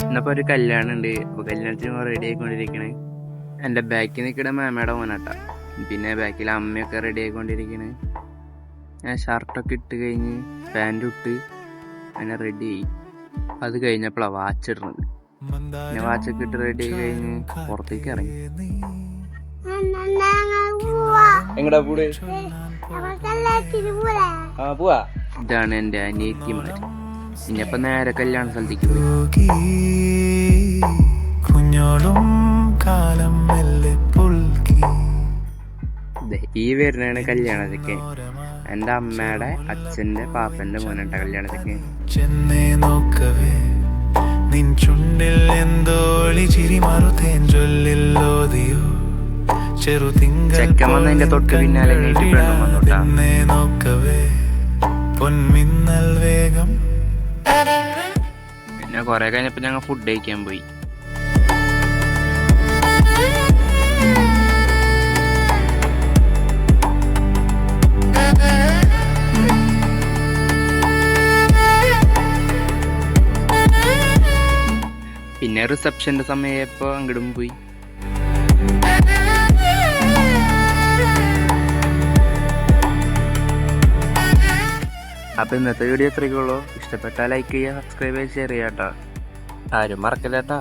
ഇന്നിപ്പോൾ ഒരു കല്യാണം ഉണ്ട്. അപ്പോൾ കല്യാണത്തിന് റെഡി ആയിക്കൊണ്ടിരിക്കണേ. എൻ്റെ ബാക്കിൽ നിൽക്കുന്ന മാമയുടെ മോനാട്ടാ. പിന്നെ ബാക്കിൽ അമ്മയൊക്കെ റെഡി ആയിക്കൊണ്ടിരിക്കണേ. ഞാൻ ഷർട്ടൊക്കെ ഇട്ട് കഴിഞ്ഞ് പാൻറ് ഇട്ട് അങ്ങനെ റെഡി ആയി. അത് കഴിഞ്ഞപ്പോഴാണ് വാച്ച് ഇടുന്നത്. പിന്നെ വാച്ചൊക്കെ ഇട്ട് റെഡി ആയി കഴിഞ്ഞ് പുറത്തേക്ക് ഇറങ്ങി. എങ്ങടാ കൂടെ? പോവാ. ഇതാണ് എൻ്റെ അനിയത്തിമാർ. ഇനിയപ്പോൾ നേരെ കല്യാണ സ്ഥലത്തേക്ക് പോയി. ഈ വരുന്നതാണ് കല്യാണത്തേക്ക്. എൻ്റെ അമ്മയുടെ അച്ഛൻ്റെ പാപ്പൻ്റെ മോനുണ്ട കല്യാണത്തേക്ക്. ചെക്കൻ വന്നതിന്റെ തൊട്ട് പിന്നാലെ പെണ്ണും വന്നോട്ടാ. പിന്നെ കൊറേ കഴിഞ്ഞപ്പോ ഞങ്ങൾ ഫുഡ് കഴിക്കാൻ പോയി. പിന്നെ റിസപ്ഷന്റെ സമയപ്പോ അങ്ങോട്ടും പോയി. അപ്പോൾ ഇന്നത്തെ വീഡിയോ ഇത്രയൊക്കെ ഉള്ളൂ. ഇഷ്ടപ്പെട്ടാൽ ലൈക്ക് ചെയ്യുക, സബ്സ്ക്രൈബ് ചെയ്യുക, ഷെയർ ചെയ്യാം കേട്ടോ. ആരും മറക്കില്ല കേട്ടോ.